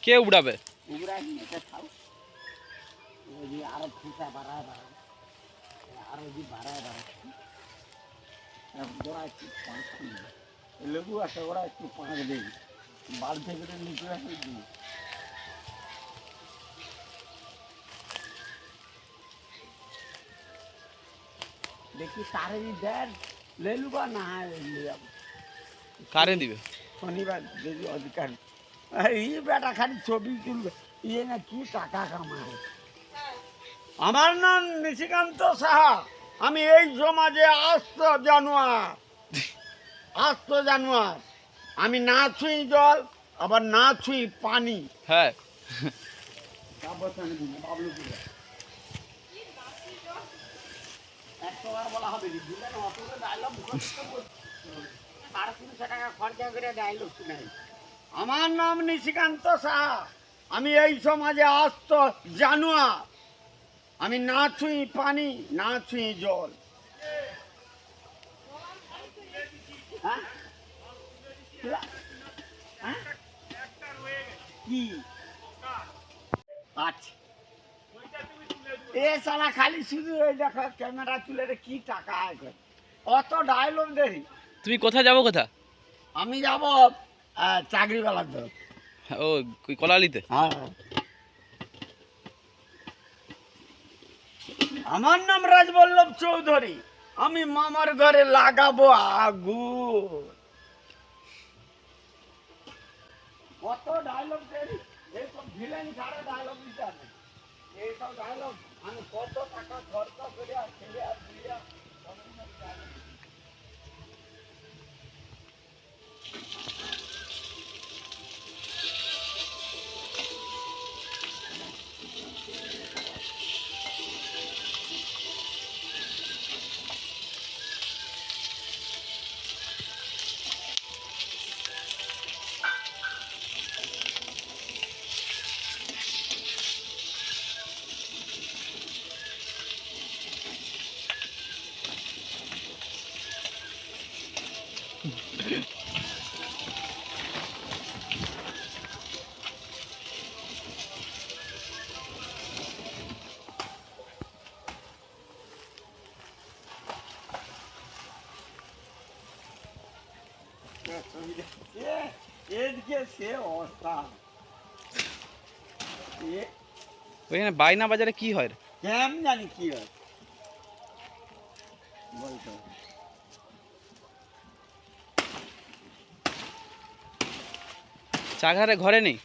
কে উড়াবে? লেবু আছে, ওরা একটু পাঁচ দেবে বাড়ি থেকে নিচে আসে দিয়ে। দেখি তারে দেন লেলু বা না কারে দিবে? শনিবার যদি অধিকার এই বেটা খালি ছবি তুলবে, ইয়ে না কি টাকা কামায়। আমার নাম নিশিকান্ত সাহা, আমি এই সমাজে আস্ত জানোয়ার। আমি না ছুঁই জল, আবার না ছুঁই পানি। হ্যাঁ, বলা হবে টাকা খরচা করে ডায়লগ শুনাই। আমার নাম নিশিকান্ত সাহা, আমি এই সমাজে আস্ত জানোয়ার। আমি না ছুঁই পানি, না ছুঁই জল। হ্যাঁ কি আচ্ছা, এ সালা খালি শুধু ওই দেখো ক্যামেরা তুলে কি টাকা আয় করে, অত ডায়লগ দেখি। তুমি কোথায় যাবো? কোথা? আমি যাব চাকরিওয়ালার ধর। ও কলালিতে? হ্যাঁ, আমার নাম রাজবল্লভ চৌধুরী, আমি মামার ঘরে লাগাবো আগুন। কত ডায়লগ দেরি, এইসব ভিলেন ছাড়া ডায়লগ দিতে হবে। এইসব ডায়লগ আমি কত টাকা খরচা করে ছেলে আর দিয়ে এদিকে সে অবস্থা। ওইখানে বাইনা বাজারে কি হয়? কেম জানি কি হয় বলতো। চাঘারে ঘরে নেই?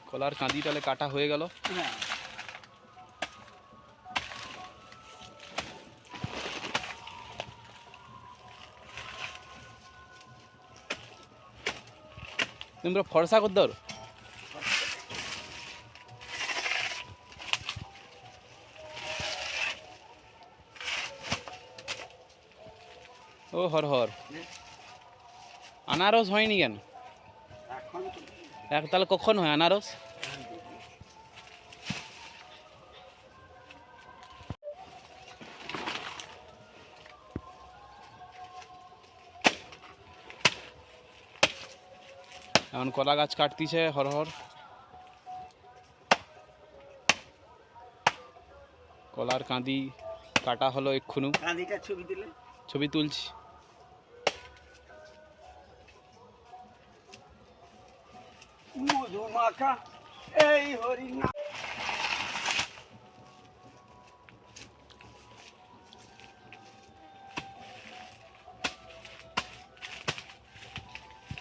কলার কাঁদি তাহলে কাটা হয়ে গেল। হ্যাঁ, তোমরা ফর্সা করতে পারো? ও হর হর, আনারস হয়নি কেন? তাহলে কখন হয় আনারস? এখন কলা গাছ কাটতিছে হর হর। কলার কাঁদি কাটা হলো এক্ষুনি। কাঁদিটা ছবি দিলে ছবি তুলছি। মধু মাখা এই হরি না।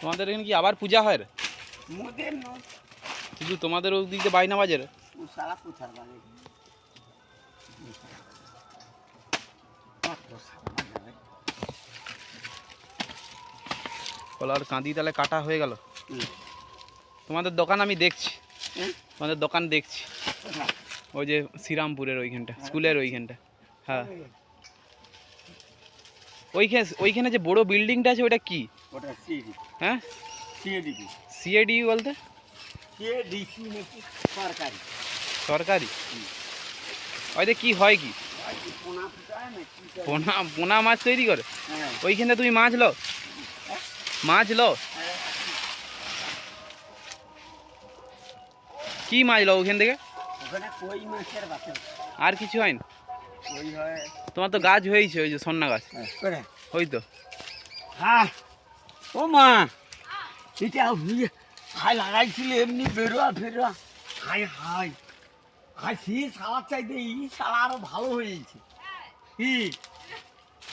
তোমাদের এখানে কি আবার পূজা হয়? মোদের নয়, শুধু তোমাদের ওই দিকে বাইনা বাজারে? সারা কোথার বাড়ি কলার কাঁদি তাহলে কাটা হয়ে গেল। তোমাদের দোকান আমি দেখছি, তোমাদের দোকান দেখছি ওই যে শ্রীরামপুরের ওইখানটা, স্কুলের ওইখানটা। হ্যাঁ, ওইখানে যে বড় বিল্ডিংটা আছে ওইটা কি? ওটা সিএডি। হ্যাঁ, সিএডি। সিএডি বলতে? সিএডিসি নাকি সরকারি। সরকারি? ওইতে কি হয় কি? ওই কি পোনা ফুটায় না কি করে? পোনা পোনা মাছ তৈরি করে? হ্যাঁ। ওইখানে তুমি মাছ লো? মাছ লো? কি মাছ লো ওখান থেকে? ওখানে কই মাছের বাচ্চা। আর কিছু হয় না? কই হয়। তোমার তো গাছ হয়েছে ওই যে সন্না গাছ, করে। ওই তো। হ্যাঁ। ও মা, এটা হাই লাগাইছিল এমনি বেরোয়া ফেরোয়া। হাই হাই হাই, সে সালাদ চাইতে এই সালা আরো ভালো হয়েছে। কি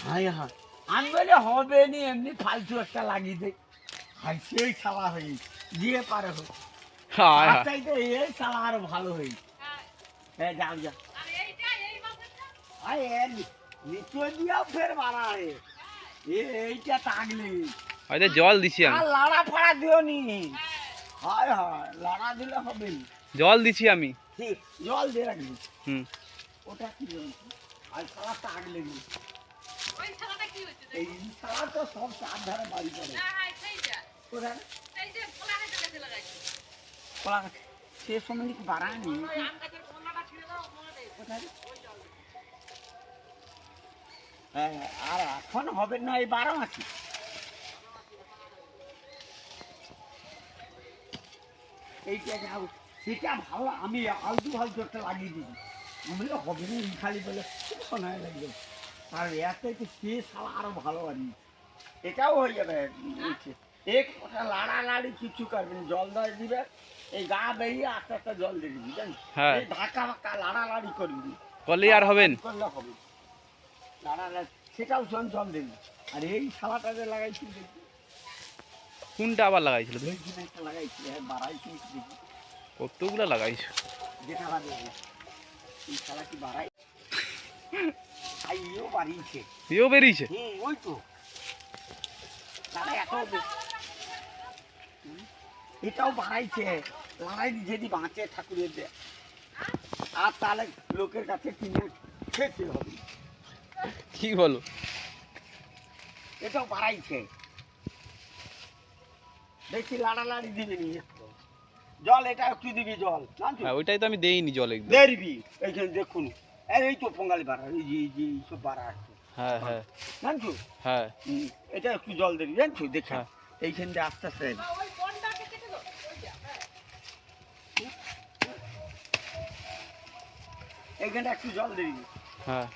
হাই হাই, আমি বলে হবে নি, এমনি ফালতু একটা লাগিয়ে দেয়। হাই সেই সালা হয়েছে, দিয়ে পারে হোক। হায় হায়। চাইতে এই সালা আরো ভালো হয়েছে। হ্যাঁ যাও যা। হাই নিচে দিয়াও ফের বাড়ায়। এইটা টাগলি। হয়তো জল দিছি আমি। আর লাড়া ফাড়া দিও নি। হায় হায়, লাড়া দিলে হবে না। জল দিছি আমি। ঠিক, জল দিয়ে রাখবি। হুম। ওটা কি বলছি? আর সারা টাগ লেগে। এই সারা তো সব চার ধারে বাড়ি করে। কোথায়? কলা গাছ। সে সময় কি বাড়ায়নি? কোথায়? হ্যাঁ, আর এখন হবে না এই 12 মাসে। এইটা যাও, সেটা ভালো, আমি আলতু ফালতু একটা লাগিয়ে দিবি। আমি বলে হবে না, এই খালি বলে শোনায় লাগবে। আর এত একটু সে সালা আরো ভালো বানিয়ে। এটাও হয়ে যাবে। এক ওটা লাড়ালাড়ি কিছু করবেন, জল দয় দিবে, এই গা বেরিয়ে আস্তে আস্তে জল দিয়ে দিবি, জানিস? হ্যাঁ। এই ধাক্কা ফাক্কা লাড়ালাড়ি করবি। করলে আর হবেন? করলে হবে। লাড়ালাড়ি সেটাও জল দিবি। আর এই শালাটা যে লাগাইছি দেখবি, কোনটা আবার লাগাইছিল তুমি? এইখানে একটা লাগাইছি, বাড়াইছি দেখবি। কতগুলো লাগাইছো? যেটা বাড়ে এই শালা কি বাড়াই? আর ইও বাড়িয়েছে। এও বেরিয়েছে? ওই তো তারা এত এটাও বাড়াইছে, লড়াই যদি বাঁচে ঠাকুরের দেয়, আর তাহলে লোকের কাছে কিনে খেতে হবে। কি বলো? এটাও বাড়াইছে, দেখি লাড়ালাড়ি দিবি নি জল, এটা একটু দিবি জল, জানছো? হ্যাঁ, ওইটাই তো আমি দেইনি জল একদম। দেখবি এইখানে দেখুন, এই তো পঙ্গালি বাড়া, এই সব বাড়া আসছে, হ্যাঁ হ্যাঁ জানছো? হ্যাঁ। এটা একটু জল দিবি, জানছো? দেখা হ্যাঁ। এইখান দিয়ে আস্তে আস্তে এইখানটা একটু জল দিবি। হ্যাঁ।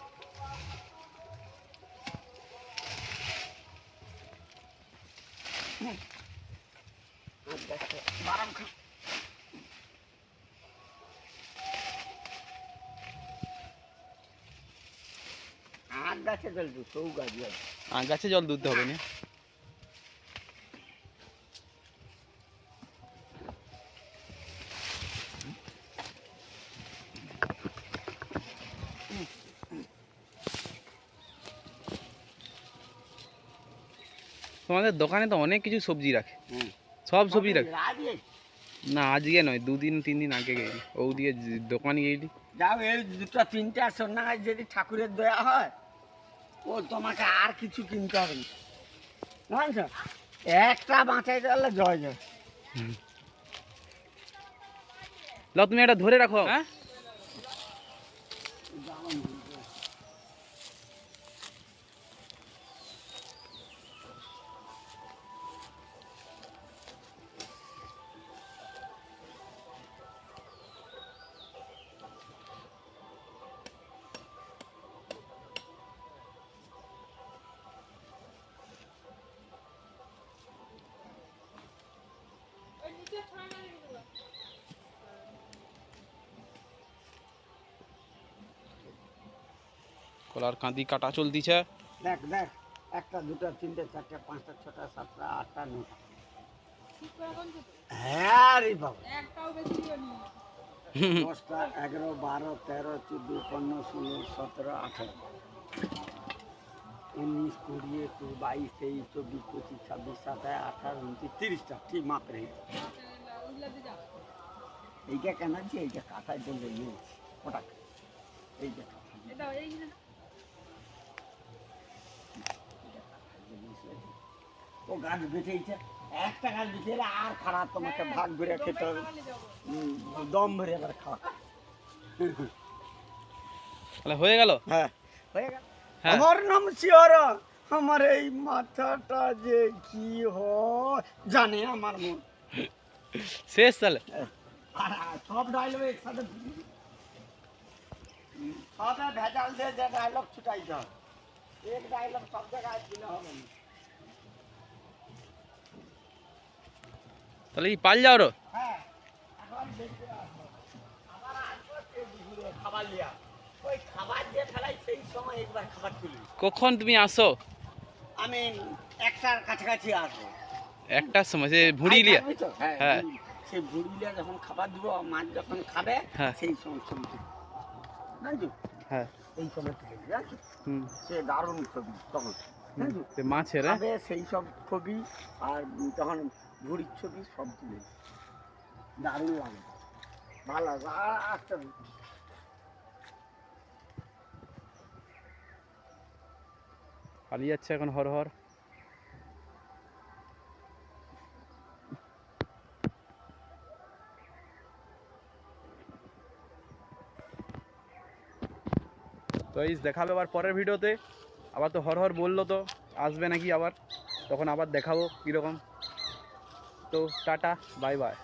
বারাম খা। আট গাছে জল দিই, সৌ গাছ জল। গাছে জল দিতে হবে না? তোমাদের দোকানে তো অনেক কিছু সবজি রাখে, সব সবজি রাখে? না, আজকে নয়, 2-3 দিন আগে গেলি, ও দিয়ে দোকানে গেলি। যাও, এই দুটো তিনটা সন্না গাছ যদি ঠাকুরের দয়া হয়, ও তোমাকে আর কিছু কিনতে হবে না, বুঝছো? একটা বাঁচাইতে পারলে জয় জয়। লাও, তুমি এটা ধরে রাখো। হ্যাঁ, কলার কাঁদি কাটা চলতিছে। দেখ দেখ, একটা দুটো তিনটে চারটে পাঁচটা ছটা সাতটা আটটা নটা। হ্যাঁ রে বাবা, 10টা 11 12 13 14 15 16 17 18 19 20 21 22 23 24 25 26 27 28 29 30টা ঠিক মাপ রে। এইটা কেন আছে? এইটা কাঁথার জন্য নিয়েছি ওটা, এইটা ও গাছ বেঁচেছে। 1 টাকা দিতে আর খারাপ তোমাকে ভাগ করে খেতে হবে দম ভরে আবার খাওয়া তাহলে হয়ে গেল। হ্যাঁ হয়ে গেল। হ্যাঁ। আমার নাম শিহরা, আমার এই মাথাটা যে কি হয় জানে আমার মন। শেষ তাহলে। আর সব ডায়লগ একসাথে সবে ভেজাল দিয়ে যে ডায়লগ ছুটাইতে হবে, এক ডায়লগ সব জায়গায় দিলে হবে না। তাহলে কি পাল যাও রো? হ্যাঁ এখন দেখতে আসবো, আবার আসবো সেই দুপুরে খাবার লিয়া, ওই খাবার দিয়ে ফেলাই সেই সময় একবার খাবার তুলি। কখন তুমি আসো? আমি 1টার কাছাকাছি আসবো। 1টার সময় সে ভুঁড়ি লিয়া? থাকবি তো? হ্যাঁ হ্যাঁ। ভুঁড়ি। সেই ভুঁড়ি লিয়া যখন খাবার দিব, মাছ যখন খাবে হ্যাঁ। সেই সময় ছবি তুলি। জানছো হ্যাঁ। এই সময় তুলি, জানছো হুম। সে দারুণ ছবি তখন, জানছো সে মাছের খাবে সেই সব ছবি আর তখন ভুঁড়ির ছবি সব তুলে দারুণ লাগে, ভালো লাগে। আর আসতে হবে। পালিয়ে যাচ্ছে এখন হর হর। তো এই দেখাবে আবার পরের ভিডিওতে। আবার তো হর হর বললো তো আসবে নাকি আবার, তখন আবার দেখাবো কীরকম। তো টাটা, বাই বাই।